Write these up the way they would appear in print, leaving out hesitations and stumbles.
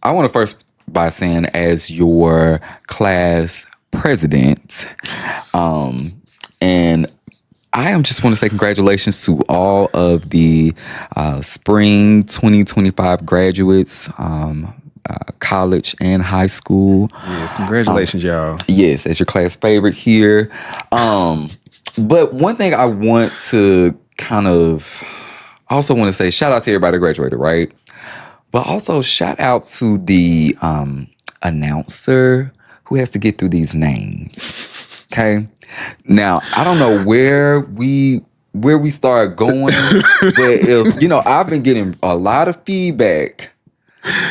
I want to first by saying, as your class president, and I am just want to say congratulations to all of the spring 2025 graduates, college and high school. Yes, congratulations, y'all. Yes, as your class favorite here. But one thing I want to also want to say, shout out to everybody that graduated, right? But also shout out to the announcer who has to get through these names. Okay. Now, I don't know where we start going, but if I've been getting a lot of feedback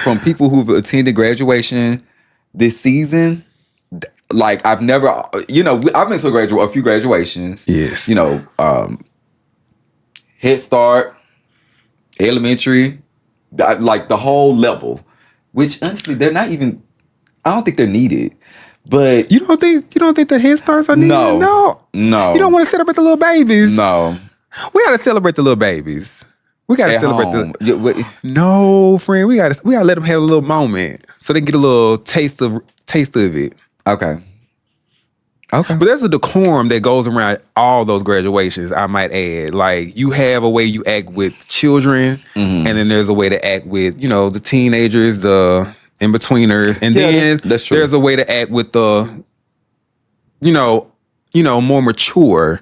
from people who've attended graduation this season. Like I've never, I've been to a few graduations. Yes. Head Start, elementary, like the whole level, which honestly they're not even. I don't think they're needed. But you don't think the Head Starts are needed? No. You don't want to celebrate the little babies? No. We gotta celebrate the little babies. We gotta celebrate home. No, friend. We gotta let them have a little moment so they get a little taste of it. Okay. But there's a decorum that goes around all those graduations, I might add. Like, you have a way you act with children, and then there's a way to act with, the teenagers, the in-betweeners, and then that's true. There's a way to act with the, more mature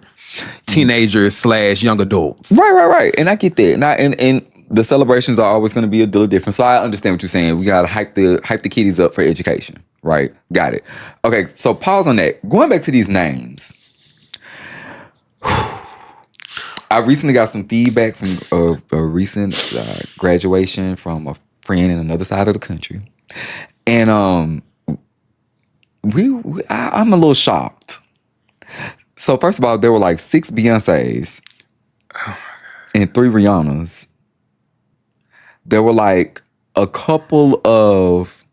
teenagers / young adults. Right. And I get that. And the celebrations are always going to be a little different. So I understand what you're saying. We got to hype the kiddies up for education. Right. Got it. Okay. So pause on that. Going back to these names. I recently got some feedback from a recent graduation from a friend in another side of the country. And I'm a little shocked. So first of all, there were like 6 Beyoncés and 3 Rihannas. There were like a couple of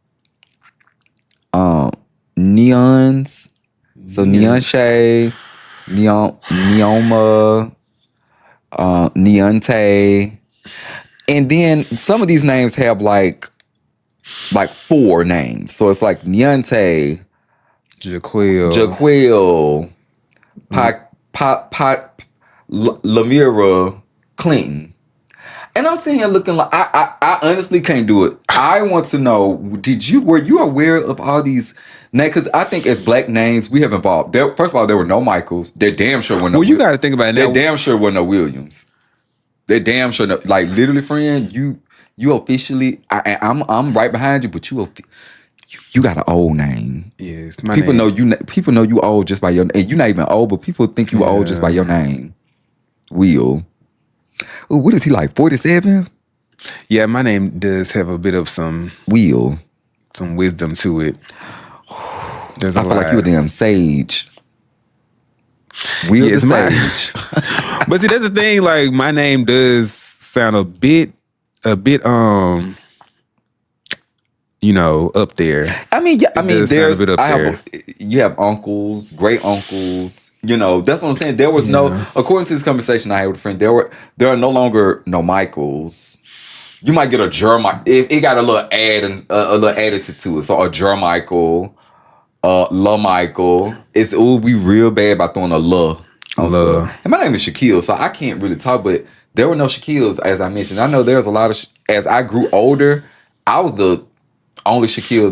Neons. So Neonshay, Neoma, Neonte. And then some of these names have like 4 names. So it's like Neonte, Jaquil, Lamira, Clinton. And I'm sitting here looking like I honestly can't do it. I want to know, were you aware of all these names? Because I think as Black names, we have evolved. First of all, there were no Michaels. There damn sure were no. Well, you got to think about it now. There damn sure were no Williams. They damn sure like literally, friend. You officially. I'm right behind you, but you got an old name. Yes, people know you. People know you old just by your. And you're not even old, but people think you old just by your name. Will. Ooh, what is he like? 47? Yeah, my name does have a bit of some wisdom to it. I feel like you a damn sage. Will the sage. But see, that's the thing. Like, my name does sound a bit, up there. You have uncles, great uncles. That's what I'm saying. There was according to this conversation I had with a friend, there are no longer no Michaels. You might get a Jermichael. It got a little additive to it. So a Jermichael, La Michael. It would be real bad by throwing a La. And my name is Shaquille, so I can't really talk. But there were no Shaquilles, as I mentioned. I know there's a lot of. As I grew older, I was the only Shaquille.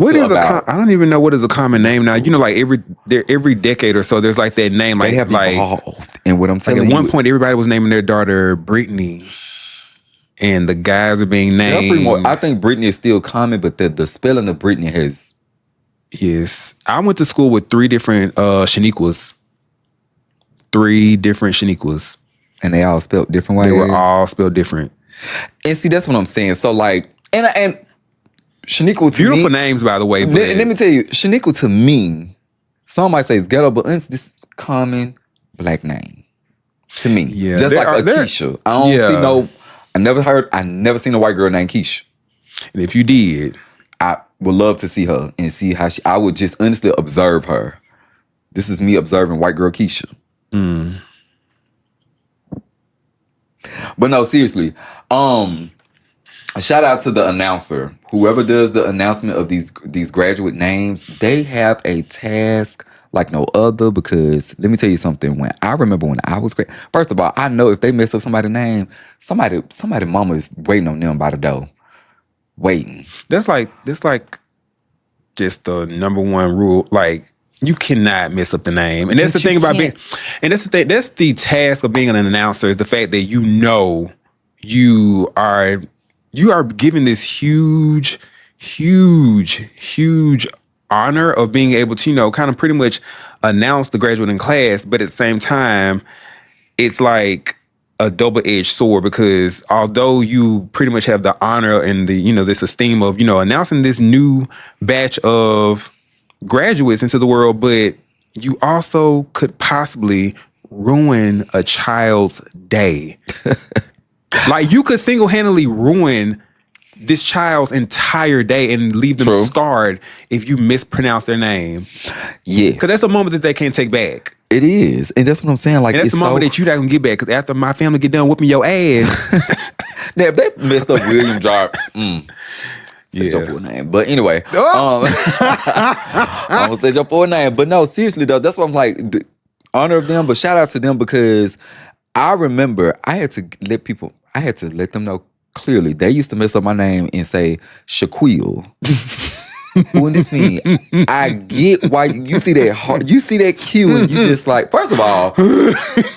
I don't even know what is a common name now. Like every decade or so, there's like that name. Like, they have evolved. And what I'm telling you, at one point, everybody was naming their daughter Brittany, and the guys are being named. I think Brittany is still common, but the spelling of Brittany has. Yes, I went to school with 3 different Shaniquas. 3 different Shaniquas, and they all spelled different ways. They were all spelled different. And see, that's what I'm saying. So like, and Shaniqua to beautiful names, by the way. Let me tell you, Shaniqua to me, some might say it's ghetto, but this is common Black name to me. Yeah, just like Keisha. I don't see I never seen a white girl named Keisha. And if you did, I would love to see her and see how I would just honestly observe her. This is me observing white girl Keisha. But no, seriously. A shout out to the announcer whoever does the announcement of these graduate names, they have a task like no other, because let me tell you something. When I was first of all, I know if they mess up somebody's name, somebody mama is waiting on them by the door. Waiting. That's like just the number one rule. Like, you cannot mess up the name. And that's the thing about being, and that's the task of being an announcer, is the fact that you are given this huge honor of being able to, kind of pretty much announce the graduating class, but at the same time, it's like a double-edged sword, because although you pretty much have the honor and the, this esteem of, announcing this new batch of graduates into the world, but you also could possibly ruin a child's day. Like, you could single-handedly ruin this child's entire day and leave them scarred if you mispronounce their name. Yeah. Because that's a moment that they can't take back. It is. And that's what I'm saying. Like, and that's the moment that you're not going to get back. Because after my family get done whipping your ass. Now, if they messed up William Jar, say your full name. But anyway, I'm going to say your full name. But no, seriously, though, that's what I'm like, honor of them, but shout out to them, because I remember I had to let them know clearly. They used to mess up my name and say Shaquille. What does this mean? I get why you see that Q and you just like, first of all,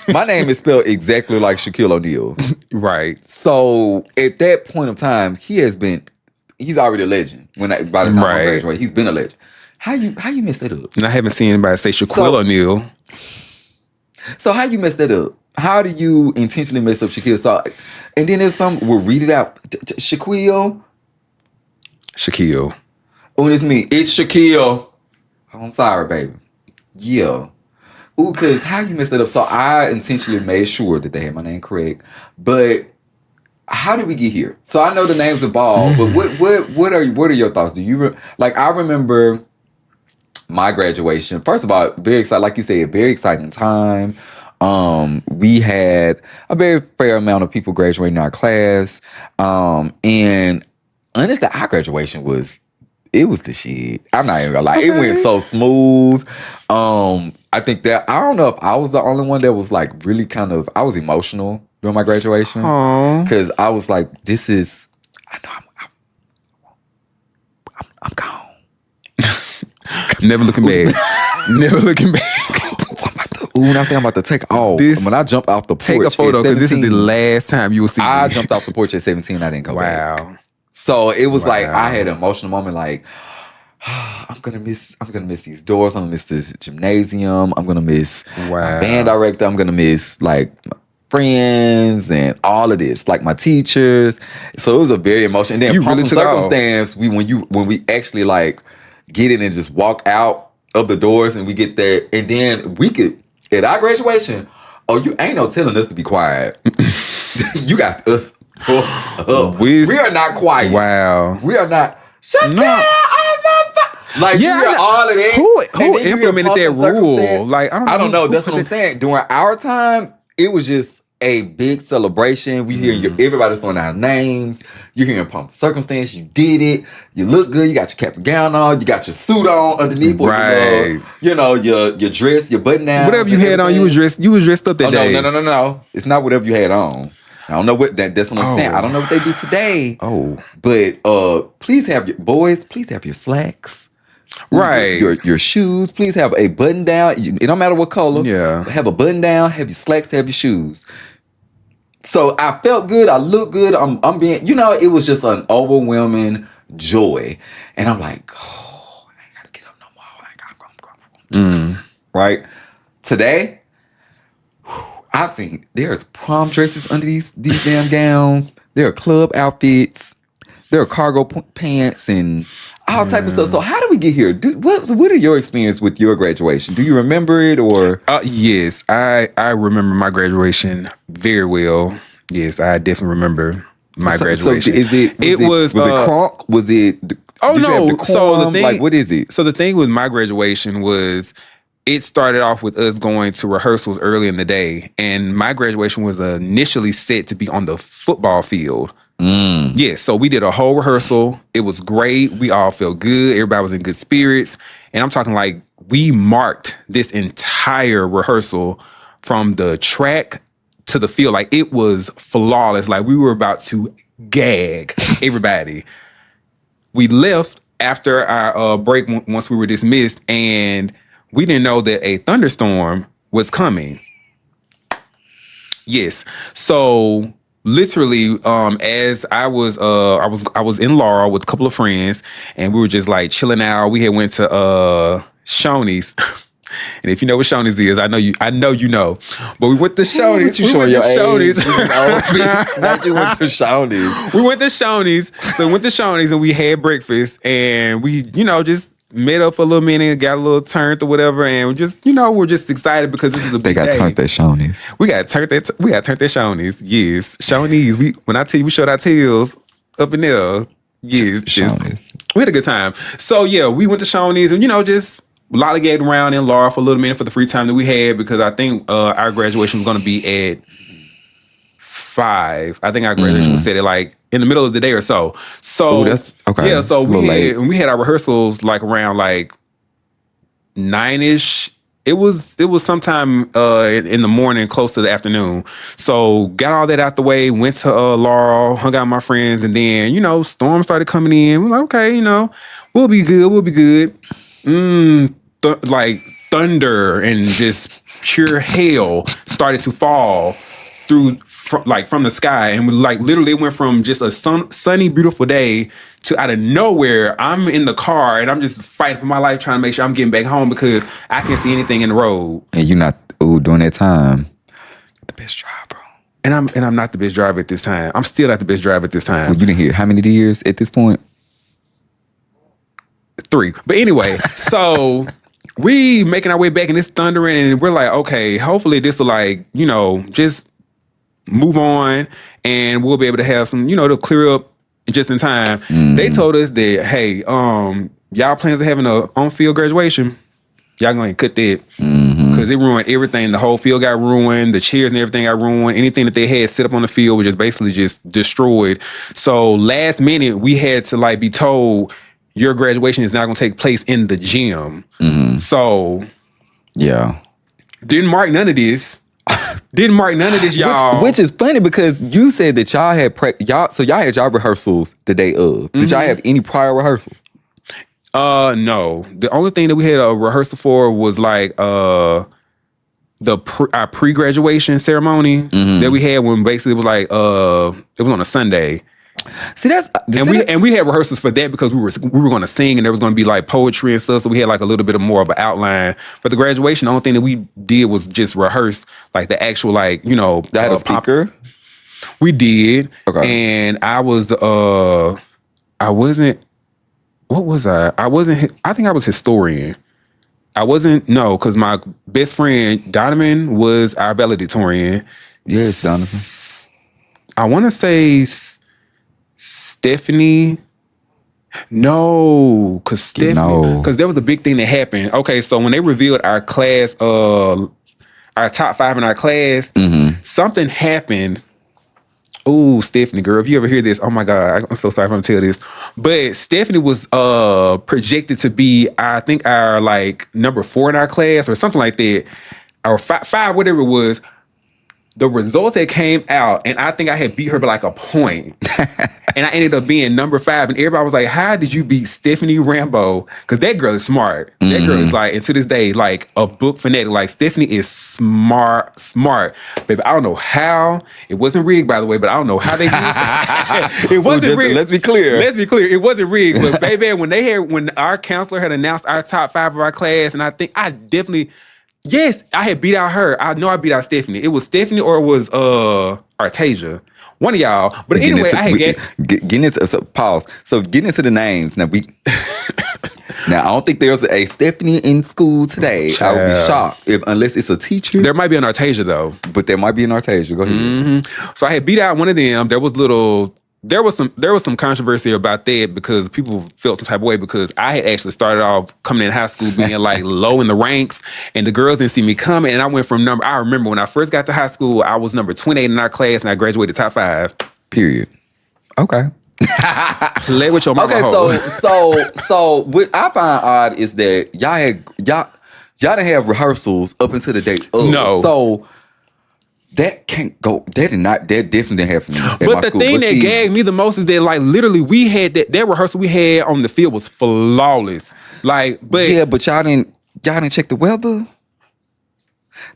my name is spelled exactly like Shaquille O'Neal. Right. So at that point of time, he's already a legend. By the time I graduate, he's been a legend. How you mess that up? And I haven't seen anybody say Shaquille O'Neal. So how you mess that up? How do you intentionally mess up Shaquille? So, and then if some will read it out, Shaquille. Oh, it's me. It's Shaquille. Oh, I'm sorry, baby. Yeah. Ooh, because how you messed it up? So I intentionally made sure that they had my name correct. But how did we get here? So I know the names involved, but what are your thoughts? Do you I remember my graduation. First of all, very excited. Like you said, very exciting time. We had a very fair amount of people graduating in our class. And honestly, our graduation was the shit. I'm not even gonna lie. It went so smooth. I think that, I don't know if I was the only one that was like really I was emotional during my graduation. Because I was like, I know I'm gone. Never looking back. Never looking back. When I say I'm about to take off, when I jumped off the porch, take a photo, because this is the last time you will see me. I jumped off the porch at 17. I didn't go back. Wow. So it was like I had an emotional moment. Like, I'm gonna miss these doors. I'm gonna miss this gymnasium. I'm gonna miss my band director. I'm gonna miss like my friends and all of this, like my teachers. So it was a very emotional. And then you really took circumstance. When we actually like get in and just walk out of the doors and we get there, and then we could. At our graduation, you ain't no telling us to be quiet. You got us. We are not quiet. Wow. We are not. Shut up. Like, you are all of that. Who implemented that rule? Like, I don't know. That's what I'm saying. During our time, it was just a big celebration. We hear everybody's throwing out names. You're hearing pump circumstance. You did it. You look good. You got your cap and gown on. You got your suit on underneath. Right. Your dress, your button down. Whatever you had on, you was dressed up that day. No. It's not whatever you had on. I don't know what that's what I'm saying. I don't know what they do today. But please have your slacks. Right. Your shoes. Please have a button down. It don't matter what color. Yeah. Have a button down, have your slacks, have your shoes. So I felt good. I looked good. I'm being, it was just an overwhelming joy. And I'm like, I ain't gotta get up no more. I'm right? Today, I've seen there's prom dresses under these damn gowns. There are club outfits. There are cargo pants and all type of stuff. So how do we get here? What are your experience with your graduation? Do you remember it or? Yes, I remember my graduation very well. Yes, I definitely remember my graduation. So was it crunk? Was it? Oh no! So the thing, like, what is it? So the thing with my graduation was, it started off with us going to rehearsals early in the day, and my graduation was initially set to be on the football field. Yes, so we did a whole rehearsal. It was great. We all felt good. Everybody was in good spirits. And I'm talking like we marked this entire rehearsal from the track to the field. Like it was flawless. Like we were about to gag everybody. We left after our break once we were dismissed, and we didn't know that a thunderstorm was coming. Yes. So literally, as I was in Laurel with a couple of friends, and we were just like chilling out. We had went to Shoney's. And if you know what Shoney's is, I know you know. But we went to Shoney's. You showing your age? Not you went to Shoney's. We went to Shoney's. So we went to Shoney's and we had breakfast, and we, just met up for a little minute, got a little turned or whatever, and we're just excited because this is a big day. They got turned at Shoney's. We got turned at Shoney's. Yes, Shoney's. When I tell you we showed our tails up in there. Yes, Shoney's. We had a good time. So yeah, we went to Shoney's and just lollygagged around in Laurel for a little minute for the free time that we had, because I think our graduation was going to be at 5. I think our graduation was set at like in the middle of the day or so. So that's okay. Yeah, so we had our rehearsals like around like 9ish. It was sometime in the morning, close to the afternoon. So got all that out the way, went to Laurel, hung out with my friends, and then storms started coming in. We're like, okay, we'll be good. Like thunder and just pure hail started to fall from the sky, and literally it went from just a sunny, beautiful day to out of nowhere. I'm in the car and I'm just fighting for my life, trying to make sure I'm getting back home because I can't see anything in the road. And you're not during that time the best driver. And I'm not the best driver at this time. I'm still not the best driver at this time. Well, you didn't hear how many years at this point? 3. But anyway, so we making our way back and it's thundering, and we're like, okay, hopefully this will just move on and we'll be able to have some, to clear up just in time. They told us that, hey, y'all plans on having a on-field graduation, y'all gonna cut that. Because it ruined everything. The whole field got ruined. The chairs and everything got ruined. Anything that they had set up on the field was just basically just destroyed. So last minute, we had to be told, your graduation is not going to take place in the gym. So, yeah, didn't mark none of this. Y'all. Which is funny because you said that y'all had y'all had y'all rehearsals the day of. Did y'all have any prior rehearsal? No. The only thing that we had a rehearsal for was our pre-graduation ceremony that we had when basically it was it was on a Sunday. See, we had rehearsals for that because we were going to sing, and there was going to be poetry and stuff. So we had a little bit more of an outline. But the graduation, the only thing that we did was just rehearse the actual that had a speaker. We did, okay. And I was I wasn't. What was I? I think I was historian. I wasn't. No, because my best friend Donovan was our valedictorian. Yes, Donovan. I want to say Stephanie. No, because there was a big thing that happened. Okay, so when they revealed our class, our top 5 in our class, something happened. Oh, Stephanie, girl, if you ever hear this, oh my God, I'm so sorry if I'm gonna tell this. But Stephanie was projected to be, I think, our number 4 in our class or something like that, or 5, whatever it was. The results that came out, and I think I had beat her by a point. And I ended up being number 5. And everybody was like, how did you beat Stephanie Rambo? Because that girl is smart. That girl is and to this day, a book fanatic. Stephanie is smart. Baby, I don't know how. It wasn't rigged, by the way, but I don't know how they did it. It wasn't rigged. Let's be clear. It wasn't rigged. But baby, when our counselor had announced our top 5 of our class, and I think I definitely... Yes, I had beat out her. I know I beat out Stephanie. It was Stephanie or it was Artasia. One of y'all. But anyway, I had getting into pause. So getting into the names. Now I don't think there's a Stephanie in school today. I would be shocked unless it's a teacher. There might be an Artasia though. But there might be an Artasia. Go ahead. So I had beat out one of them. There was some controversy about that because people felt some type of way because I had actually started off coming in high school being low in the ranks, and the girls didn't see me coming, and I went from I remember when I first got to high school, I was number 28 in our class, and I graduated top 5. Period. Okay. Play with your mama. Okay, hoe. so what I find odd is that y'all didn't have rehearsals up until the day of. No. So that can't go. That definitely didn't happen at But my the school. thing that gagged me the most is that like literally we had that rehearsal we had on the field was flawless. Like, but yeah, but y'all didn't check the weather.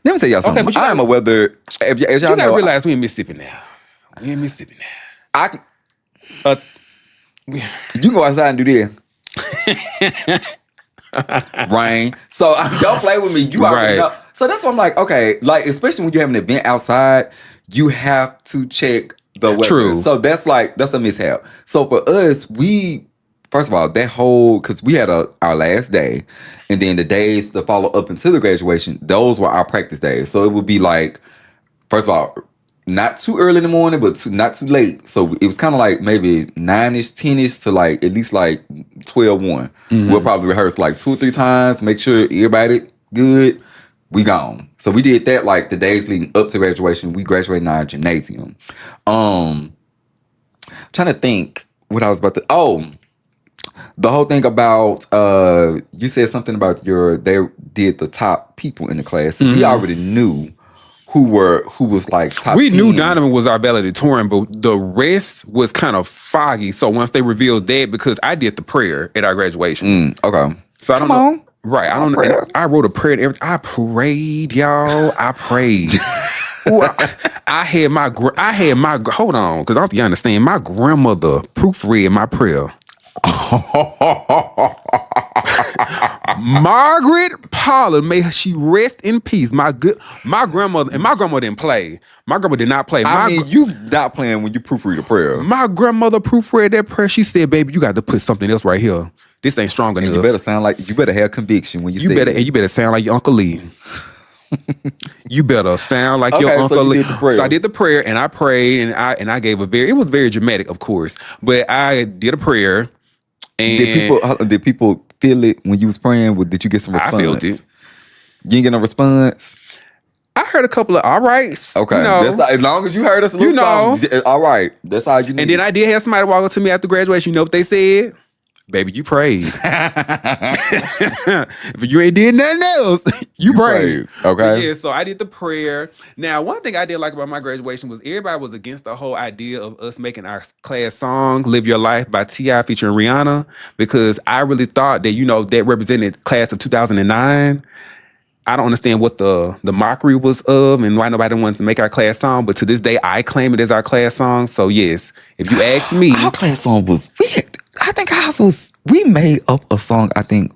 Let me tell y'all something. Okay, but I am a weather. As y'all you gotta know, realize we in Mississippi now. We in Mississippi now. You can go outside and do this. Rain. So don't play with me. You already know. So that's why I'm like, okay, like especially when you have an event outside, you have to check the weather. True. So that's a mishap. So for us, first of all, that whole because we had our last day, and then the days to follow up until the graduation, those were our practice days. So it would be like, first of all, not too early in the morning, but not too late. So it was kind of like maybe 9-ish, 10-ish to like at least like 12, 1. Mm-hmm. We'll probably rehearse like 2 or 3 times, make sure everybody good. We gone. So we did that like the days leading up to graduation. We graduated in our gymnasium. Trying to think what I was about to. Oh, the whole thing about you said something about they did the top people in the class. Mm-hmm. We already knew who was like top. We 10. knew Donovan was our valedictorian, but the rest was kind of foggy. So once they revealed that, because I did the prayer at our graduation. Okay. So I don't know. Right. I don't know. I wrote a prayer and everything. I prayed, y'all. I prayed. Ooh, I had my hold on, because I don't think you understand. My grandmother proofread my prayer. Margaret Pollard, may she rest in peace. My grandmother, and my grandmother didn't play. My grandma did not play. I mean, you not playing when you proofread a prayer. My grandmother proofread that prayer. She said, "Baby, you got to put something else right here. This ain't strong enough. You better have conviction when you say better, and you better sound like your Uncle Lee." You better sound like your Uncle Lee. So I did the prayer and I prayed and I gave it was very dramatic, of course. But I did a prayer. And did people feel it when you was praying? Did you get some response? I felt it. You didn't get no response? I heard a couple of all rights. Okay. You know, as long as you heard us a little something, all right. That's all you need. And then I did have somebody walk up to me after graduation. You know what they said? Baby, you prayed. If you ain't did nothing else, you prayed. Okay. Yeah, so I did the prayer. Now, one thing I did like about my graduation was everybody was against the whole idea of us making our class song, Live Your Life by T.I. featuring Rihanna, because I really thought that, that represented class of 2009. I don't understand what the mockery was of and why nobody wanted to make our class song, but to this day, I claim it as our class song. So yes, if you ask me. Our class song was weird. I think we made up a song, I think.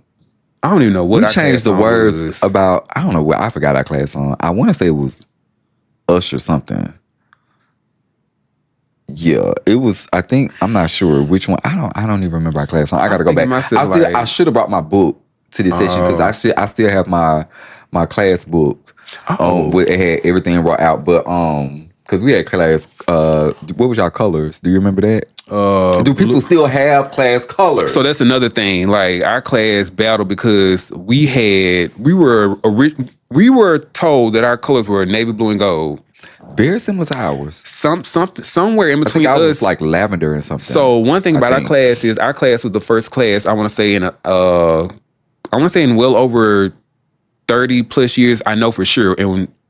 I don't even know what we changed the words was. About, I don't know what, I forgot our class song. I want to say it was Usher something. Yeah, it was, I think, I'm not sure which one. I don't even remember our class song. I got to go back. I should have brought my book to this session because I still have my class book. It had everything brought out, but because we had class, what was y'all colors? Do you remember that? Do people still have class colors? So that's another thing. Like our class battled because we were told that our colors were navy blue and gold. Very similar to ours. Somewhere in between us, was like lavender and something. So one thing about our class is our class was the first class I want to say in well over 30 plus years. I know for sure,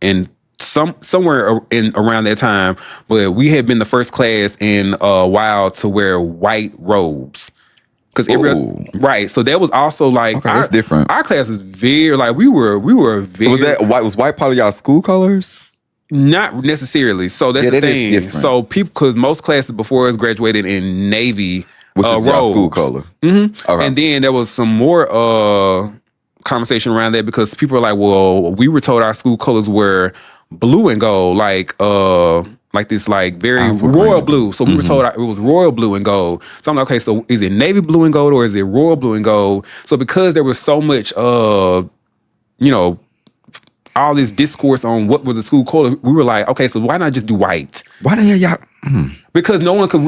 and somewhere in around that time, but we had been the first class in a while to wear white robes. Because right, so that was also like that's different. Our class was very like we were very. Was white part of y'all school colors? Not necessarily. So that's the thing. So people, because most classes before us graduated in navy, which is y'all school color. Mm-hmm. Okay. And then there was some more conversation around that because people are like, well, we were told our school colors were blue and gold, like this like very royal blue. So we were told it was royal blue and gold. So I'm like, okay, so is it navy blue and gold or is it royal blue and gold? So because there was so much all this discourse on what was the school color, we were like, okay, so why not just do white? Why the hell y'all? Because no one could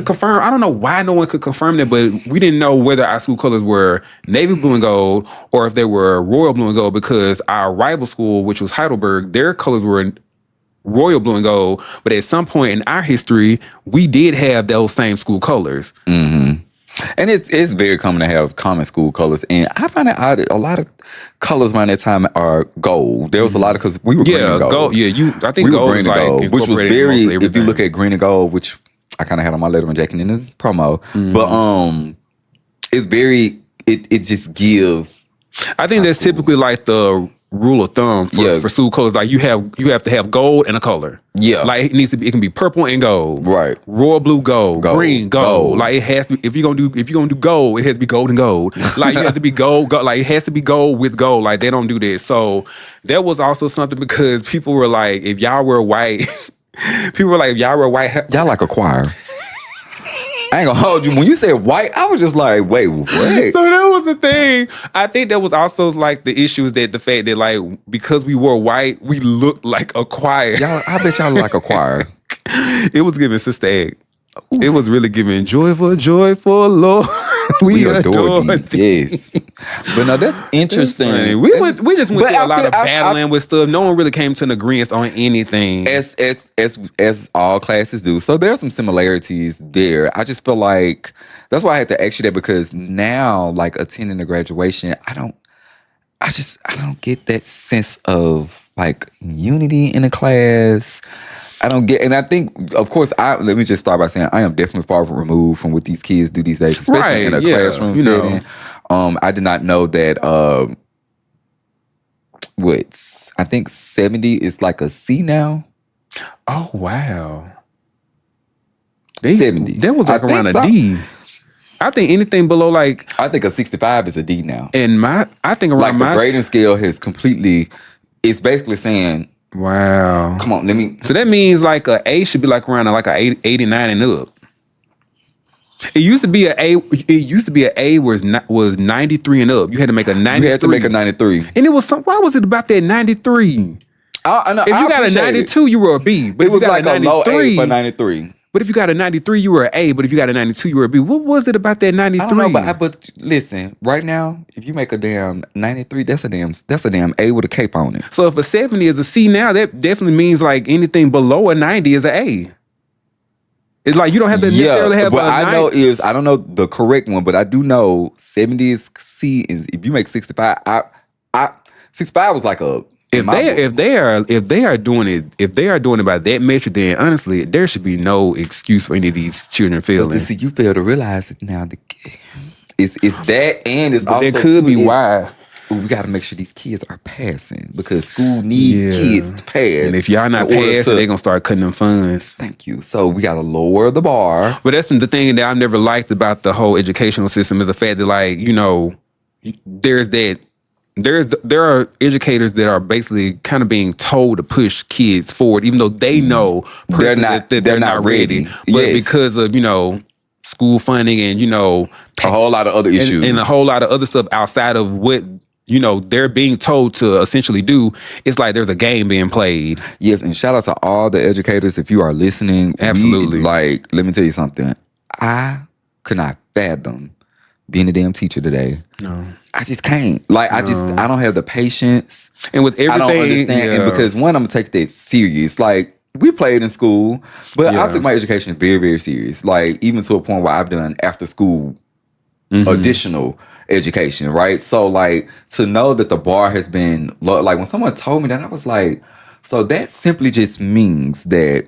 confirm. I don't know why no one could confirm that, but we didn't know whether our school colors were navy blue and gold or if they were royal blue and gold because our rival school, which was Heidelberg, their colors were royal blue and gold. But at some point in our history, we did have those same school colors. Mm-hmm. And it's very common to have common school colors. And I find it odd that a lot of colors around that time are gold. There was a lot of, because we were green and gold. I think we gold were green is and like gold, which was incorporated in very, mostly if you look at green and gold, which I kind of had on my Letterman jacket in the promo, but it's very, it just gives. I think that's typically like the rule of thumb for school colors. Like you have to have gold and a color. Yeah, like it can be purple and gold. Right. Royal blue, gold. Green, gold. Like it has to. If you're gonna do gold, it has to be gold and gold. Like you have to be gold. Like it has to be gold with gold. Like they don't do that. So that was also something, because people were like, if y'all were white, y'all like a choir. I ain't gonna hold you. When you said white, I was just like, wait. So that was the thing. I think that was also like the issue, is that the fact that like, because we were white, we looked like a choir. I bet y'all look like a choir. It was giving Sister Egg. Ooh. It was really giving joyful, Lord. we adore thee. Yes. But no, that's interesting. That's we just went through a lot of battling with stuff. No one really came to an agreement on anything. As all classes do. So there are some similarities there. I just feel like that's why I had to ask you that, because now, like, attending a graduation, I don't get that sense of like unity in a class. I don't get, and I think, of course, let me just start by saying I am definitely far removed from what these kids do these days, especially in a classroom setting. I did not know that. I think 70 is like a C now. Oh wow, 70. That was like around a D. I think anything below like, I think a 65 is a D now. And I think around like the grading scale has completely. It's basically saying. Wow. Come on, let me. So that means like a A should be like around like a 89 and up. It used to be an A. It used to be an A was 93 and up. You had to make a 93. You had to make a 93. And it was why was it about that 93? I know. If you got a 92, you were a B. But it was like a low A for 93. But if you got a 93, you were an A. But if you got a 92, you were a B. What was it about that 93? I don't know, but listen, right now, if you make a damn 93, that's a damn A with a cape on it. So if a 70 is a C now, that definitely means like anything below a 90 is an A. It's like you don't have to necessarily have what a I don't know the correct one, but I do know 70 is C. Is if you make 65, 65 was like a. If they are doing it by that metric, then honestly, there should be no excuse for any of these children failing. See, you fail to realize it now. It's that, and it's also that could be why. We got to make sure these kids are passing, because school need kids to pass. And if y'all not passing, they're gonna start cutting them funds. Thank you. So we got to lower the bar. But that's the thing that I've never liked about the whole educational system, is the fact that, like, you know, there are educators that are basically kind of being told to push kids forward, even though they know they're not ready. But because of, you know, school funding and, you know, a whole lot of other issues and a whole lot of other stuff outside of what, you know, they're being told to essentially do, it's like there's a game being played. Yes, and shout out to all the educators if you are listening. Absolutely. Let me tell you something. I could not fathom being a damn teacher today. No. I just can't. Like, I don't have the patience. And with everything, I don't understand. And because one, I'm gonna take that serious. Like, we played in school, but I took my education very, very serious. Like, even to a point where I've done after school additional education, right? So, like, to know that the bar has been low, like, when someone told me that, I was like, so that simply just means that,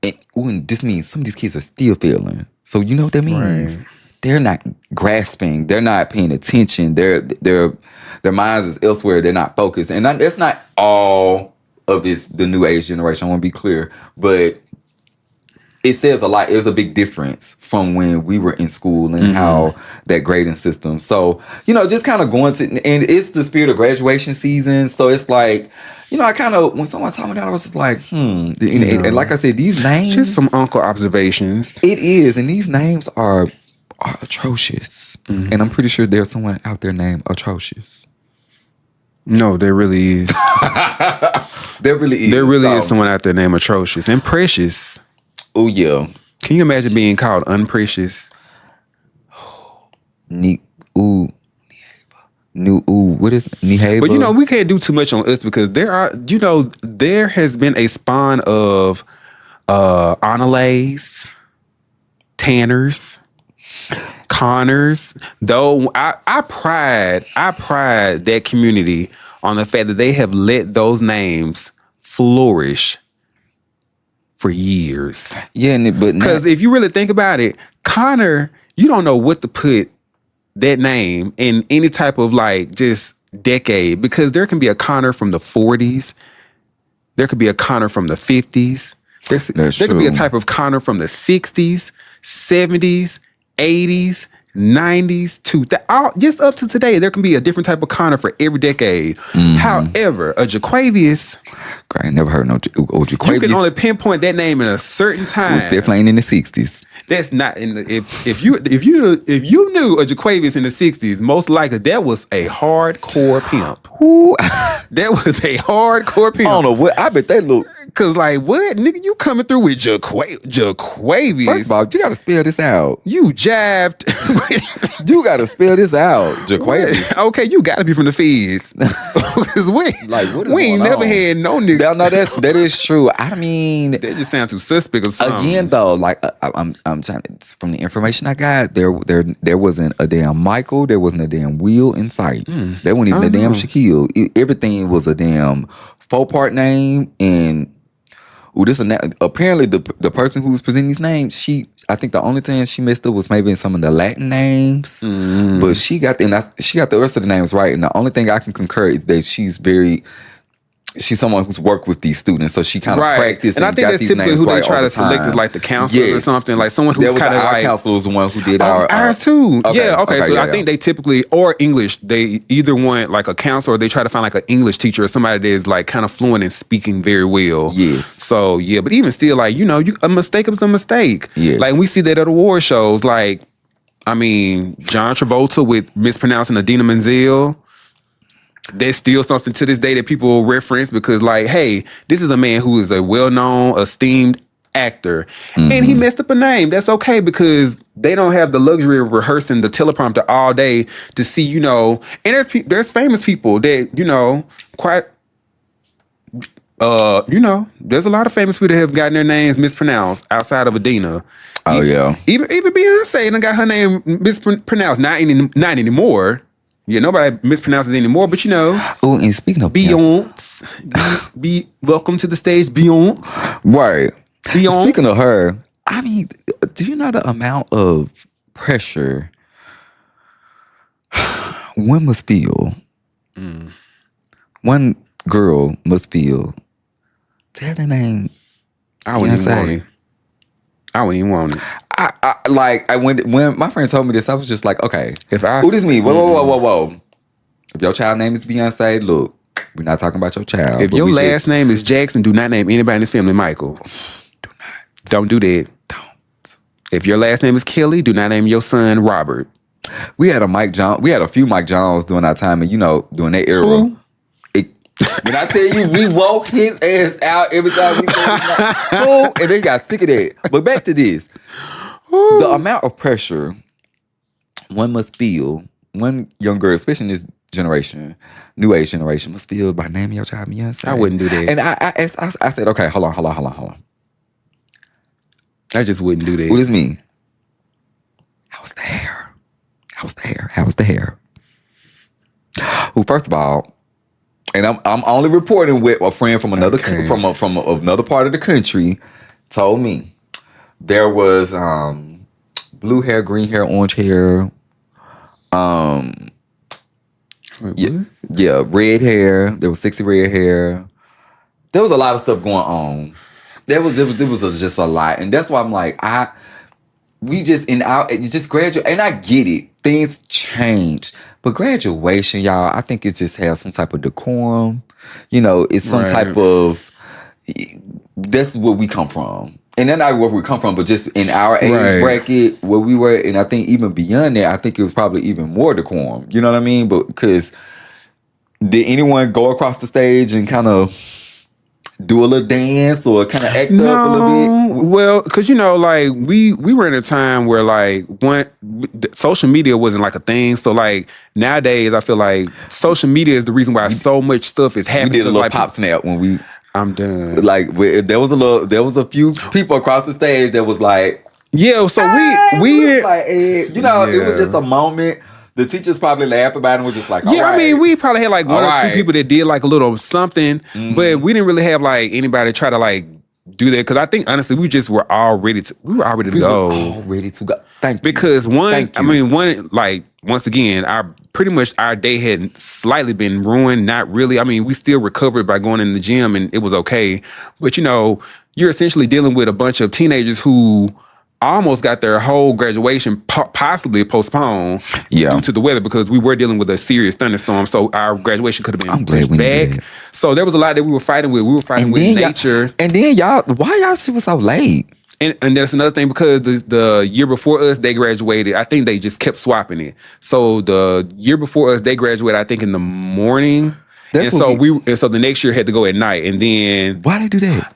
this means some of these kids are still failing. So, you know what that means? Right. They're not grasping. They're not paying attention. Their minds is elsewhere. They're not focused. And that's not all of the new age generation. I want to be clear. But it says a lot. There's a big difference from when we were in school and how that grading system. So, you know, just kind of going to, and it's the spirit of graduation season. So it's like, you know, I kind of, when someone told me that, I was just like, And like I said, these names. Just some uncle observations. It is. And these names are atrocious. And I'm pretty sure there's someone out there named Atrocious. No, there really is. There really is. There really is someone out there named Atrocious and Precious. Oh yeah. Can you imagine being called Unprecious? New what is Nihaba? But we can't do too much on us because there has been a spawn of Analays, Tanners, Connors. Though I pride that community on the fact that they have let those names flourish for years. Yeah, but because if you really think about it, Connor, you don't know what to put that name in any type of like just decade, because there can be a Connor from the 40s, there could be a Connor from the 50s, there could be a type of Connor from the 60s, 70s, 80s, 90s, just up to today. There can be a different type of Connor for every decade. However, a Jaquavius, I ain't never heard no Jaquavius. You can only pinpoint that name in a certain time. They're playing in the 60s. That's not in the if you knew a Jaquavius in the 60s, most likely that was a hardcore pimp. Ooh. That was a hardcore pimp. I don't know what. I bet they look. Cause like what nigga, you coming through with Jaquavius? First of all, you got to spell this out. You jabbed. You got to spell this out, Jaquavius. Okay, you got to be from the Feds. Cause we ain't never had no nigga. No, that is true. I mean, that just sounds too suspect or something. Again, though, like I'm trying to, from the information I got, there wasn't a damn Michael, there wasn't a damn Will in sight. There wasn't even a damn Shaquille. Everything was a damn 4-part name. And apparently the person who was presenting these names, I think the only thing she messed up was maybe in some of the Latin names, but she got the rest of the names right. And the only thing I can concur is that she's someone who's worked with these students, so she kind of practiced. And I think that's typically who they try to select is like the counselors or something, like someone who kind of like counselor was the one who did ours too. Okay, okay. So I think they typically, or English, they either want like a counselor or they try to find like an English teacher or somebody that is like kind of fluent in speaking very well. Yes. So yeah, but even still, like a mistake is a mistake. Yes. Like we see that at award shows. Like I mean, John Travolta with mispronouncing Adina Menzel. There's still something to this day that people reference because, like, hey, this is a man who is a well-known, esteemed actor, and he messed up a name. That's okay because they don't have the luxury of rehearsing the teleprompter all day to see, and there's famous people that, quite, there's a lot of famous people that have gotten their names mispronounced outside of Adina. Oh, yeah. Even Beyonce done got her name mispronounced. Not anymore. Yeah, nobody mispronounces anymore, but Oh, and speaking of Beyonce, welcome to the stage, Beyonce. Right. Beyonce. Speaking of her, I mean, do you know the amount of pressure one must feel? One girl must feel to have their name. I wouldn't even want it. I wouldn't even want it. When my friend told me this, I was just like, okay, who this me? Whoa. If your child name is Beyonce, look, we're not talking about your child. If your last name is Jackson, do not name anybody in this family Michael. Do not. Don't do that. Don't. If your last name is Kelly, do not name your son Robert. We had a few Mike Jones during our time, and during that era. Who? When I tell you, we woke his ass out every time we said and they got sick of that. But back to this. The amount of pressure one must feel, one young girl, especially in this generation, new age generation, must feel by naming your child Beyonce. I wouldn't do that. And I said, okay, hold on. I just wouldn't do that. What does it mean? How's the hair? Well, first of all, and I'm only reporting what a friend from another from another part of the country told me. There was blue hair, green hair, orange hair, red hair. There was sexy red hair. There was a lot of stuff going on. There was just a lot, and that's why I'm like, you just graduate, and I get it. Things change. But graduation, y'all, I think it just has some type of decorum. It's some type of, that's where we come from. And then not where we come from, but just in our age bracket, where we were, and I think even beyond that, I think it was probably even more decorum. You know what I mean? But because did anyone go across the stage and kind of do a little dance or kind of act up a little bit? Well, because like we were in a time where like social media wasn't like a thing. So like nowadays, I feel like social media is the reason why so much stuff is happening. We did a little like, pop snap when we. I'm done. Like there was a few people across the stage that was like, yeah. So we like, it was just a moment. The teachers probably laughed about it and was just like, I mean, we probably had like one or two people that did like a little something, but we didn't really have like anybody try to like do that because I think honestly we were all ready to go. All ready to go. Thank you. Because like once again, our day had slightly been ruined. Not really. I mean, we still recovered by going in the gym and it was okay. But you're essentially dealing with a bunch of teenagers who almost got their whole graduation possibly postponed due to the weather because we were dealing with a serious thunderstorm. So our graduation could have been pushed back. So there was a lot that we were fighting with. We were fighting with nature. And then why y'all shit was so late? And that's another thing because the year before us, they graduated. I think they just kept swapping it. So the year before us, they graduated, I think, in the morning. So the next year had to go at night. And then why they do that?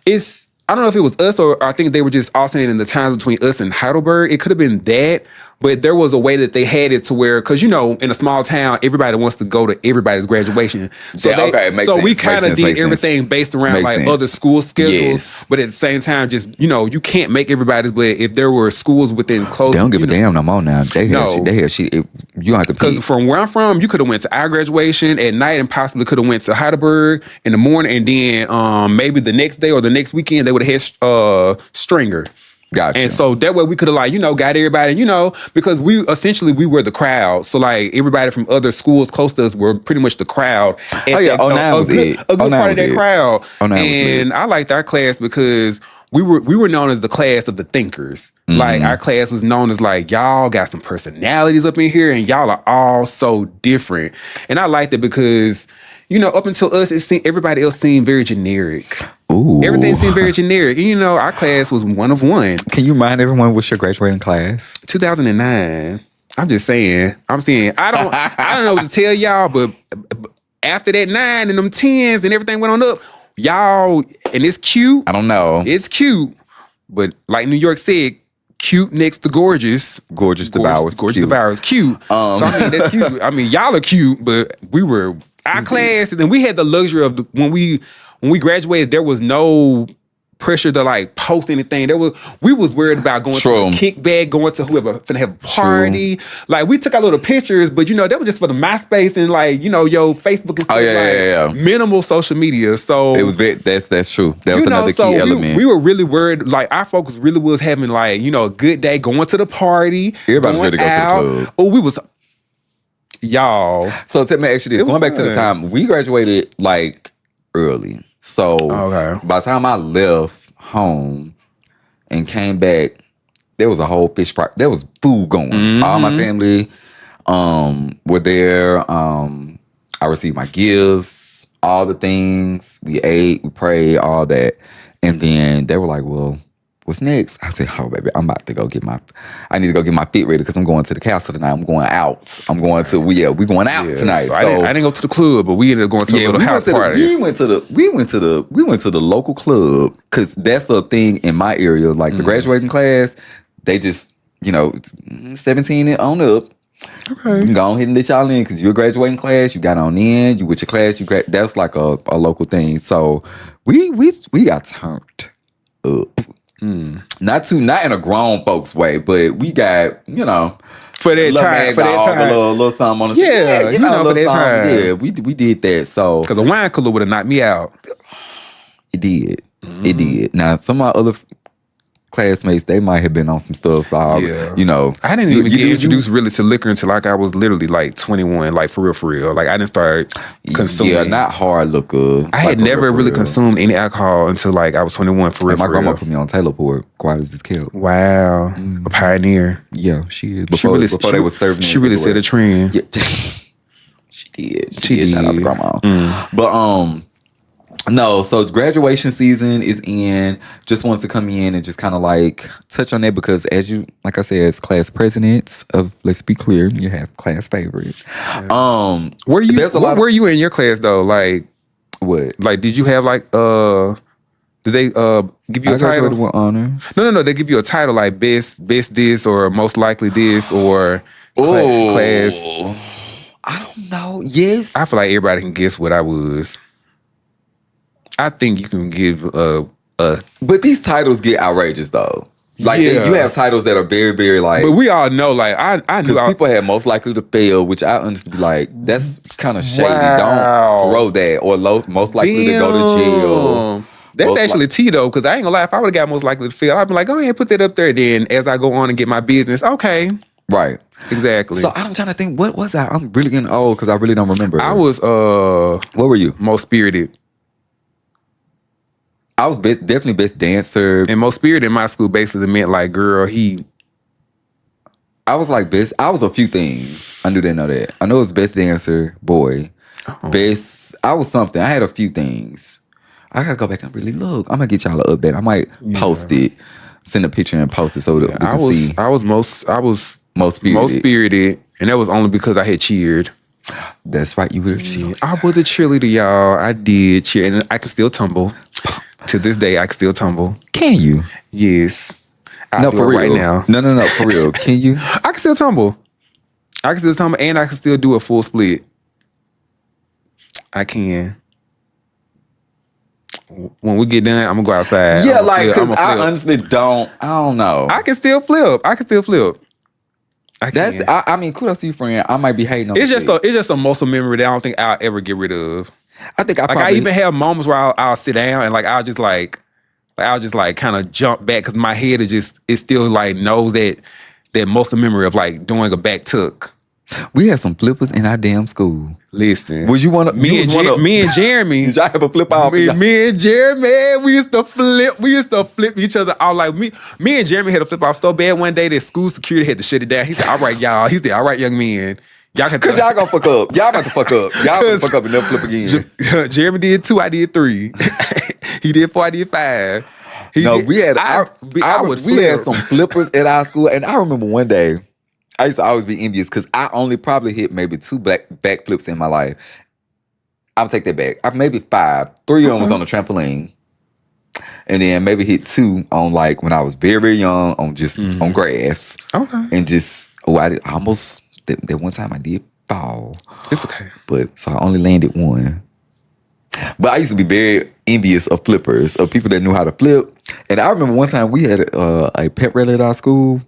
I don't know if it was us or I think they were just alternating the times between us and Heidelberg. It could have been that, but there was a way that they had it to where, because in a small town, everybody wants to go to everybody's graduation. So we kind of did everything based around other school schedules, but at the same time, just you can't make everybody's. But if there were schools within close, they don't give a damn no more now. They have shit. You don't have to because from where I'm from, you could have went to our graduation at night and possibly could have went to Heidelberg in the morning, and then maybe the next day or the next weekend they would have had Stringer. Gotcha. And so that way we could have got everybody, because we were the crowd. So like everybody from other schools close to us were pretty much the crowd. A good part of that crowd. And I liked our class because we were known as the class of the thinkers. Mm-hmm. Like our class was known as like, y'all got some personalities up in here and y'all are all so different. And I liked it because up until us, everybody else seemed very generic. Ooh. Everything seemed very generic. And our class was one of one. Can you remind everyone what's your graduating class? 2009. I'm just saying. I don't know what to tell y'all, but after that 9 and them 10s and everything went on up, y'all, and it's cute. I don't know. It's cute. But like New York said, cute next to gorgeous. Gorgeous devours. Gorgeous devours. Cute. So I mean, that's cute. I mean, y'all are cute, but we were... Our class, and then we had the luxury of when we graduated, there was no pressure to like post anything. We was worried about going to a kickback, going to whoever finna have a party. True. Like we took our little pictures, but that was just for the MySpace and like your Facebook and stuff. Minimal social media. So it was that's true. That was another key element. We were really worried. Like our focus really was having like a good day, going to the party. Everybody was ready to go to the club. Oh, we was. Y'all. So tell me actually this. Going back to the time, we graduated like early. So by the time I left home and came back, there was a whole fish fry. There was food going. Mm-hmm. All my family were there. I received my gifts, all the things. We ate, we prayed, all that. And then they were like, well, what's next? I said, oh, baby, I'm about to go I need to go get my fit ready because I'm going to the castle tonight. I'm going out. I'm going to, we're going out tonight. So I didn't go to the club, but we ended up going to a little house party. We went to the local club because that's a thing in my area. Like the graduating class, they just, 17 and on up. Okay. You can go ahead and let y'all in because you're a graduating class. You got on in. You with your class. That's like a local thing. So we got turned up. Not in a grown folks way, but we got for that time, a little something on the for that time. Yeah, we did that. So because a wine cooler would have knocked me out. It did. Mm-hmm. It did. Now some of my other classmates, they might have been on some stuff. I didn't even get introduced really to liquor until like I was literally like 21, like for real. Like I didn't start consuming. Yeah, not hard liquor. I had never really consumed any alcohol until like I was 21 for real. My grandma put me on Taylor Port, quiet as it's kept. Wow, a pioneer. Yeah, she is. Before they was serving, she really set a trend. Yeah. She did. She did. Shout out to grandma. But no, so graduation season is in. Just wanted to come in and just kind of like touch on that because as you, like I said, as class presidents of, let's be clear, you have class favorites. Were you in your class though? Like what? Like did you have like Did they give you a I graduated title? with honors. No. They give you a title like best this or most likely this or class. I don't know. Yes. I feel like everybody can guess what I was. I think you can give But these titles get outrageous though. Like Yeah. you have titles that are very, very like. But we all know, like I knew Because people had most likely to fail, which I honestly like. That's kind of shady. Wow. Don't throw that or most likely to go to jail. That's Most actually T though, because I ain't gonna lie. If I would have got most likely to fail, I'd be like, go ahead, put that up there. Then as I go on and get my business, okay, Right. exactly. So I'm trying to think. What was I? I'm really getting old because I really don't remember. I was What were you? most spirited. I was definitely best dancer. And most spirited in my school basically meant like, girl, I was like best. I was a few things. I knew they know that. I know it was best dancer, boy. Best. I was something. I had a few things. I gotta go back and really look. I'm gonna get y'all an update. I might post it, send a picture and post it so that we can see. I was most spirited. Most spirited, and that was only because I had cheered. That's right. You were a cheerleader. I was a cheerleader, y'all. I did cheer, and I can still tumble. To this day, I can still tumble. Can you? Yes. No, for real. Right now. No, for real. Can you? I can still tumble. And I can still do a full split. I can. When we get done, I'm gonna go outside. Yeah, like, because I honestly don't. I don't know. I can still flip. I mean, kudos to you, friend. I might be hating on It's just a muscle memory that I don't think I'll ever get rid of. I think I even have moments where I'll sit down and like I'll just kind of jump back because my head it still like knows that muscle memory of like doing a back tuck. We had some flippers in our damn school. Listen, was you one of me and Jeremy? Did y'all have a flip off? Me and Jeremy, we used to flip each other out. Like me and Jeremy had a flip off so bad one day that school security had to shut it down. He said, "All right, y'all." He said, "All right, young men, y'all can." Cause y'all gonna fuck up. Y'all about to fuck up. Y'all gonna fuck up and never flip again. Jeremy did 2, I did 3. He did 4, I did 5. We had some flippers at our school, and I remember one day. I used to always be envious because I only probably hit maybe 2 back flips in my life. I'll take that back. I maybe 5. 3 of them was on the trampoline. And then maybe hit 2 on like when I was very, very young on just on grass. Okay. And just, I did almost, that one time I did fall. It's okay. But so I only landed 1. But I used to be very envious of flippers, of people that knew how to flip. And I remember one time we had a pep rally at our school.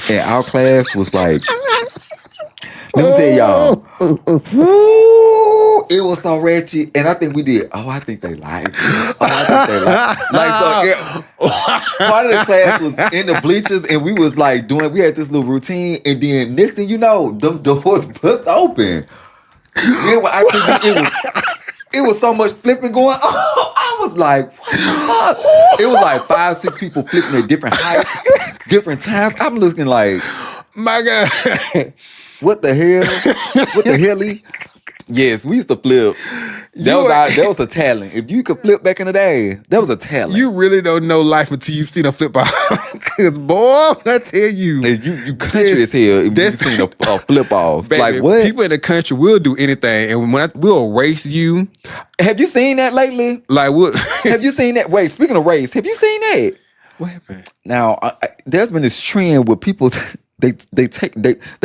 And our class was like, let me tell y'all, it was so ratchet. And I think we did, I think they liked it. Part of the class was in the bleachers and we was like we had this little routine. And then next thing you know, the doors bust open. It was so much flipping going on. I was like, what the fuck? It was like 5, 6 people flipping at different heights, different times. I'm looking like, my God. What the hell? What the helly? Yes, we used to flip. That was a talent. If you could flip back in the day, that was a talent. You really don't know life until you see them flip off. Because boy, when I tell you, you country as hell if you seen a flip off. Baby, like what? People in the country will do anything, and we'll race you. Have you seen that lately? Like what? Have you seen that? Wait, speaking of race, have you seen that? What happened? Now, there's been this trend where people they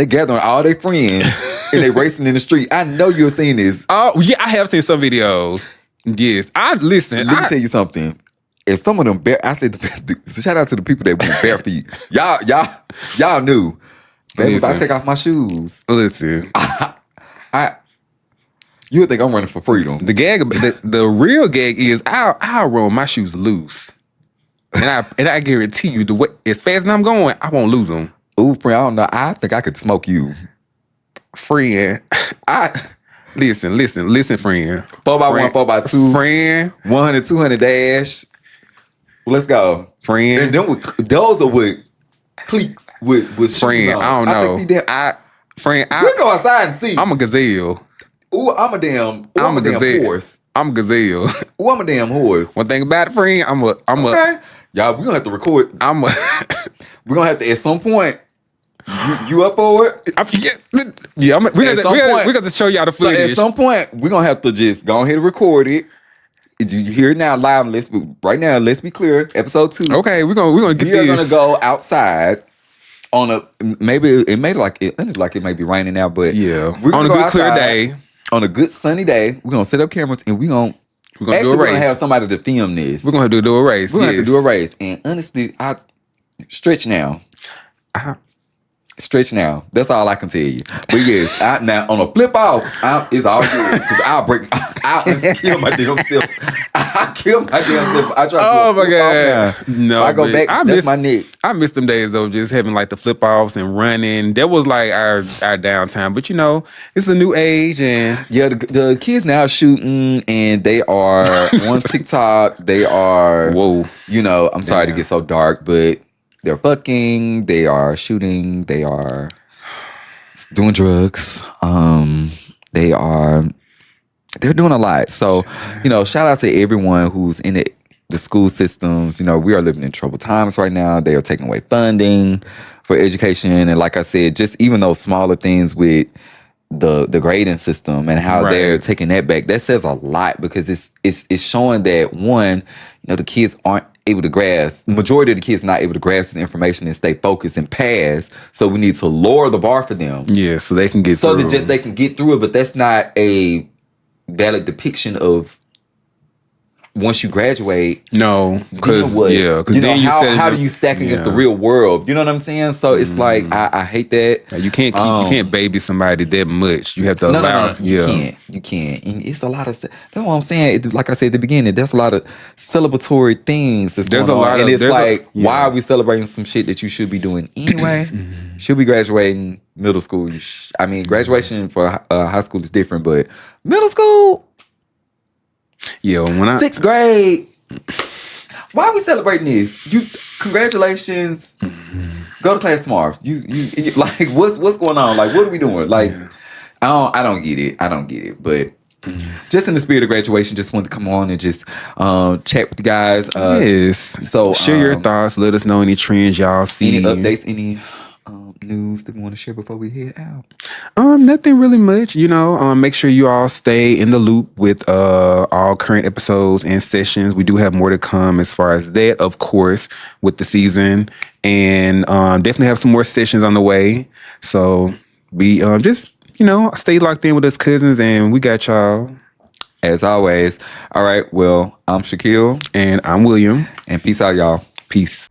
gather all their friends and they racing in the street. I know you've seen this. Oh yeah, I have seen some videos. Yes, Let me tell you something. If some of them I said, shout out to the people that went bare feet. Y'all knew. Baby, if I take off my shoes, listen. You would think I'm running for freedom. The real gag is I'll run my shoes loose, and I guarantee you the way as fast as I'm going, I won't lose them. Ooh, friend, I don't know. I think I could smoke you, friend. Listen, friend. 4x1, 4x2, friend. 100, 200 dash. Let's go, friend. And those are with cliques with friend. I don't know. We go outside and see. I'm a gazelle. Ooh, I'm a damn horse. I'm a gazelle. Ooh, I'm a damn horse. One thing about it, friend, I'm okay. Y'all, we're gonna have to record. We're gonna have to at some point. You up for it? I forget. Yeah, we got to show y'all the footage. So at some point, we're gonna have to just go ahead and record it. You hear it now live. Right now. Let's be clear. Episode 2. Okay, we're gonna get We are this. gonna go outside on a maybe it may like it may be raining now, but Yeah, we're on gonna a go good clear outside day, on a good sunny day. We're gonna set up cameras and we're gonna do a we're race. gonna have somebody to film this. We're gonna have to do a race. We're gonna have to do a race. And honestly, I stretch now. Stretch now. That's all I can tell you. But yes, now on a flip off, it's all good because I'll kill my damn self. I kill my damn self. I try to Oh my god! No, I go back. That's my neck. I miss them days though, just having like the flip offs and running. That was like our downtime. But you know, it's a new age, and yeah, the kids now are shooting, and they are on TikTok. They are You know, I'm sorry to get so dark, but they're fucking. They are shooting. They are doing drugs. They're doing a lot. So, you know, shout out to everyone who's in the school systems. You know, we are living in troubled times right now. They are taking away funding for education. And like I said, just even those smaller things with the grading system and how they're taking that back, that says a lot because it's showing that one, you know, the kids aren't able to grasp. Majority of the kids not able to grasp the information and stay focused and pass. So we need to lower the bar for them. Yeah, so they can get through. So that just they can get through it, but that's not a valid depiction of once you graduate. No, because how do you stack against the real world? You know what I'm saying? So it's like I hate that. You can't baby somebody that much. You have to allow. You can't. And it's a lot of. That's what I'm saying. Like I said at the beginning, there's a lot of celebratory things. There's a lot, and it's like, why are we celebrating some shit that you should be doing anyway? Should be graduating middle school. I mean, graduation for high school is different, but middle school. Yeah, when 6th grade. Why are we celebrating this? Congratulations. Go to class tomorrow. You like what's going on? Like what are we doing? Like I don't get it. I don't get it. But just in the spirit of graduation, just wanted to come on and just chat with you guys. Yes. So share your thoughts. Let us know any trends y'all see. Any updates, any news that we want to share before we head out? Nothing really much. You know, make sure you all stay in the loop with all current episodes and sessions. We do have more to come as far as that, of course, with the season, and definitely have some more sessions on the way. So be just, you know, stay locked in with us cousins, and we got y'all as always. All right, well, I'm Shaquille and I'm William, and peace out, y'all. Peace.